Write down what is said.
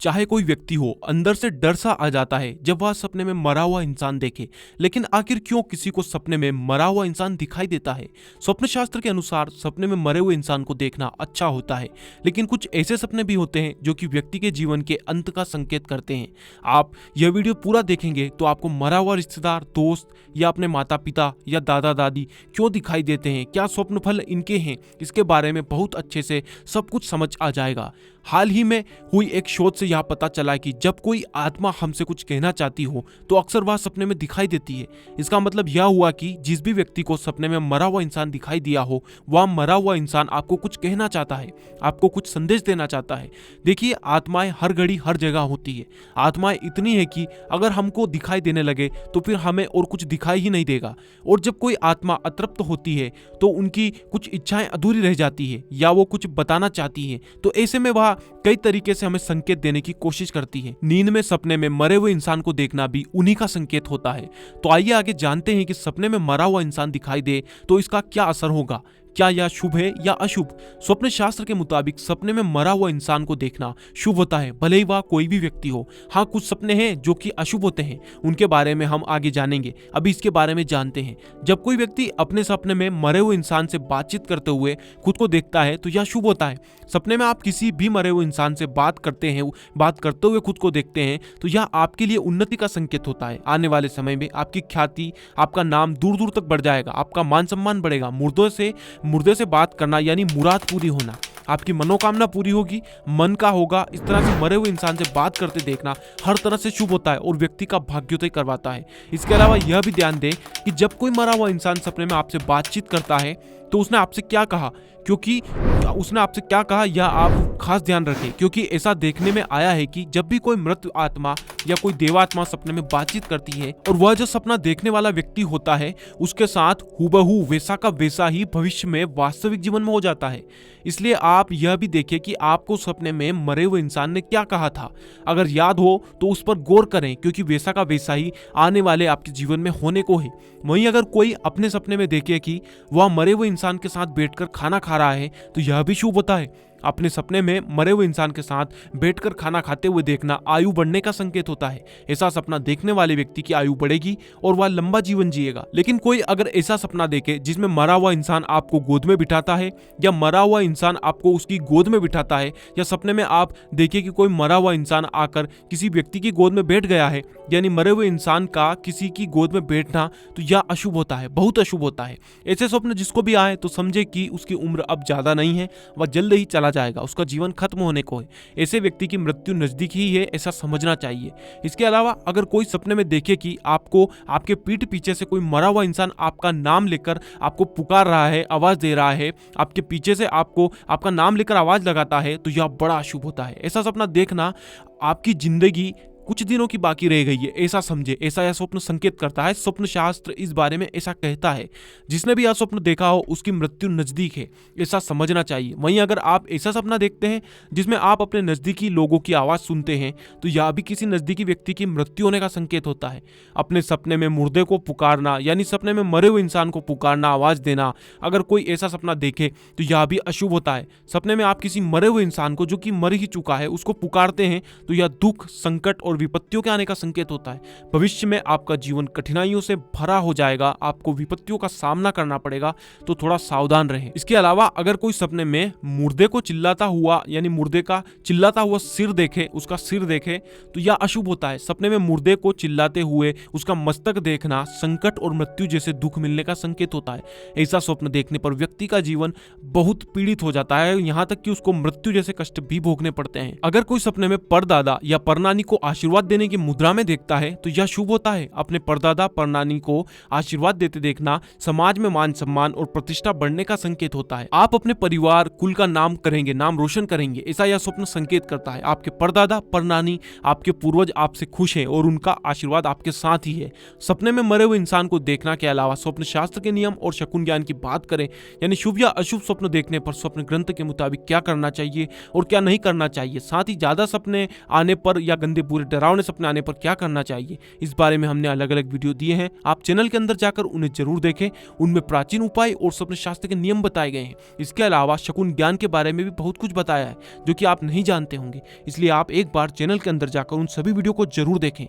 चाहे कोई व्यक्ति हो, अंदर से डर सा आ जाता है जब वह सपने में मरा हुआ इंसान देखे। लेकिन आखिर क्यों किसी को सपने में मरा हुआ इंसान दिखाई देता है? स्वप्न शास्त्र के अनुसार सपने में मरे हुए इंसान को देखना अच्छा होता है, लेकिन कुछ ऐसे सपने भी होते हैं जो कि व्यक्ति के जीवन के अंत का संकेत करते हैं। आप यह वीडियो पूरा देखेंगे तो आपको मरा हुआ रिश्तेदार, दोस्त या अपने माता पिता या दादा दादी क्यों दिखाई देते हैं, क्या स्वप्न फल इनके हैं, इसके बारे में बहुत अच्छे से सब कुछ समझ आ जाएगा। हाल ही में हुई एक शोध से यह पता चला कि जब कोई आत्मा हमसे कुछ कहना चाहती हो तो अक्सर वह सपने में दिखाई देती है। इसका मतलब यह हुआ कि जिस भी व्यक्ति को सपने में मरा हुआ इंसान दिखाई दिया हो, वह मरा हुआ इंसान आपको कुछ कहना चाहता है, आपको कुछ संदेश देना चाहता है। देखिए, आत्माएं हर घड़ी हर जगह होती है। आत्माएं इतनी है कि अगर हमको दिखाई देने लगे तो फिर हमें और कुछ दिखाई ही नहीं देगा। और जब कोई आत्मा अतृप्त होती है तो उनकी कुछ इच्छाएं अधूरी रह जाती है या वो कुछ बताना चाहती है, तो ऐसे में वह कई तरीके से हमें संकेत देने की कोशिश करती है। नींद में सपने में मरे हुए इंसान को देखना भी उन्हीं का संकेत होता है। तो आइए आगे जानते हैं कि सपने में मरा हुआ इंसान दिखाई दे तो इसका क्या असर होगा, क्या यह शुभ है या अशुभ। स्वप्न शास्त्र के मुताबिक सपने में मरा हुआ इंसान को देखना शुभ होता है, भले ही वह कोई भी व्यक्ति हो। हाँ, कुछ सपने हैं जो कि अशुभ होते हैं, उनके बारे में हम आगे जानेंगे। अभी इसके बारे में जानते हैं। जब कोई व्यक्ति अपने सपने में मरे हुए इंसान से बातचीत करते हुए खुद को देखता है तो यह शुभ होता है। सपने में आप किसी भी मरे हुए इंसान से बात करते हुए खुद को देखते हैं तो यह आपके लिए उन्नति का संकेत होता है। आने वाले समय में आपकी ख्याति, आपका नाम दूर दूर तक बढ़ जाएगा, आपका मान सम्मान बढ़ेगा। मुर्दे से बात करना यानी मुराद पूरी होना, आपकी मनोकामना पूरी होगी, मन का होगा। इस तरह से मरे हुए इंसान से बात करते देखना हर तरह से शुभ होता है और व्यक्ति का भाग्योदय करवाता है। इसके अलावा यह भी ध्यान दें कि जब कोई मरा हुआ इंसान सपने में आपसे बातचीत करता है तो उसने आपसे क्या कहा, यह आप खास ध्यान रखें, क्योंकि ऐसा देखने में आया है कि जब भी कोई मृत आत्मा या कोई देवात्मा सपने में बातचीत करती है और वह जो सपना देखने वाला व्यक्ति होता है उसके साथ हूबहू वैसा का वैसा ही भविष्य में वास्तविक जीवन में हो जाता है। इसलिए आप यह भी देखिए कि आपको सपने में मरे हुए इंसान ने क्या कहा था। अगर याद हो तो उस पर गौर करें, क्योंकि वैसा का वैसा ही आने वाले आपके जीवन में होने को है। वहीं अगर कोई अपने सपने में देखे कि वह मरे हुए इंसान के साथ बैठकर खाना खा रहा है तो यह भी शुभ होता है। अपने सपने में मरे हुए इंसान के साथ बैठकर खाना खाते हुए देखना आयु बढ़ने का संकेत होता है। ऐसा सपना देखने वाले व्यक्ति की आयु बढ़ेगी और वह लंबा जीवन जिएगा। लेकिन कोई अगर ऐसा सपना देखे जिसमें मरा हुआ इंसान आपको गोद में बिठाता है या मरा हुआ इंसान आपको उसकी गोद में बिठाता है, या सपने में आप देखिए कि कोई मरा हुआ इंसान आकर किसी व्यक्ति की गोद में बैठ गया है, यानी मरे हुए इंसान का किसी की गोद में बैठना, तो यह अशुभ होता है, बहुत अशुभ होता है। ऐसे स्वप्न जिसको भी आए तो समझे कि उसकी उम्र अब ज्यादा नहीं है, वह जल्द ही चला जाएगा, उसका जीवन खत्म होने को है। ऐसे व्यक्ति की मृत्यु नजदीक ही है, ऐसा समझना चाहिए। इसके अलावा अगर कोई सपने में देखे कि आपको आपके पीठ पीछे से कोई मरा हुआ इंसान आपका नाम लेकर आपको पुकार रहा है, आवाज दे रहा है, आपके पीछे से आपको आपका नाम लेकर आवाज लगाता है, तो यह बड़ा अशुभ होता है। ऐसा सपना देखना आपकी जिंदगी कुछ दिनों की बाकी रह गई है, ऐसा समझे, ऐसा यह स्वप्न संकेत करता है। स्वप्न शास्त्र इस बारे में ऐसा कहता है। जिसने भी यह स्वप्न देखा हो उसकी मृत्यु नजदीक है, ऐसा समझना चाहिए। वहीं अगर आप ऐसा सपना देखते हैं जिसमें आप अपने नजदीकी लोगों की आवाज सुनते हैं तो यह भी किसी नजदीकी व्यक्ति की मृत्यु होने का संकेत होता है। अपने सपने में मुर्दे को पुकारना यानी सपने में मरे हुए इंसान को पुकारना, आवाज देना, अगर कोई ऐसा सपना देखे तो यह भी अशुभ होता है। सपने में आप किसी मरे हुए इंसान को जो कि मर ही चुका है उसको पुकारते हैं तो यह दुख, संकट और विपत्तियों के आने का संकेत होता है। भविष्य में आपका जीवन कठिनाइयों से भरा हो जाएगा, आपको विपत्तियों का सामना करना पड़ेगा, तो थोड़ा सावधान रहें। इसके अलावा अगर कोई सपने में मुर्दे को चिल्लाता हुआ यानी मुर्दे का चिल्लाता हुआ सिर देखे, उसका सिर देखे, तो यह अशुभ होता है। सपने में मुर्दे को चिल्लाते हुए उसका मस्तक देखना संकट और मृत्यु जैसे दुख मिलने का संकेत होता है। ऐसा स्वप्न देखने पर व्यक्ति का जीवन बहुत पीड़ित हो जाता है, यहाँ तक कि उसको मृत्यु जैसे कष्ट भी भोगने पड़ते हैं। अगर कोई सपने में परदादा या परनानी को आशीर्वाद देने की मुद्रा में देखता है तो यह शुभ होता है। अपने परदादा परनानी को आशीर्वाद देते देखना समाज में मान सम्मान और प्रतिष्ठा बढ़ने का संकेत होता है। आप अपने परिवार कुल का नाम करेंगे, नाम रोशन करेंगे, ऐसा यह स्वप्न संकेत करता है। आपके परदादा परनानी, आपके पूर्वज आपसे खुश हैं और उनका आशीर्वाद आपके साथ ही है। सपने में मरे हुए इंसान को देखना के अलावा स्वप्न शास्त्र के नियम और शकुन ज्ञान की बात करें, यानी शुभ या अशुभ स्वप्न देखने पर स्वप्न ग्रंथ के मुताबिक क्या करना चाहिए और क्या नहीं करना चाहिए। साथ ही ज्यादा सपने आने पर या गंदे बुरे डरावने सपने आने पर क्या करना चाहिए, इस बारे में हमने अलग अलग वीडियो दिए हैं। आप चैनल के अंदर जाकर उन्हें जरूर देखें। उनमें प्राचीन उपाय और स्वप्न शास्त्र के नियम बताए गए हैं। इसके अलावा शकुन ज्ञान के बारे में भी बहुत कुछ बताया है जो कि आप नहीं जानते होंगे, इसलिए आप एक बार चैनल के अंदर जाकर उन सभी वीडियो को जरूर देखें।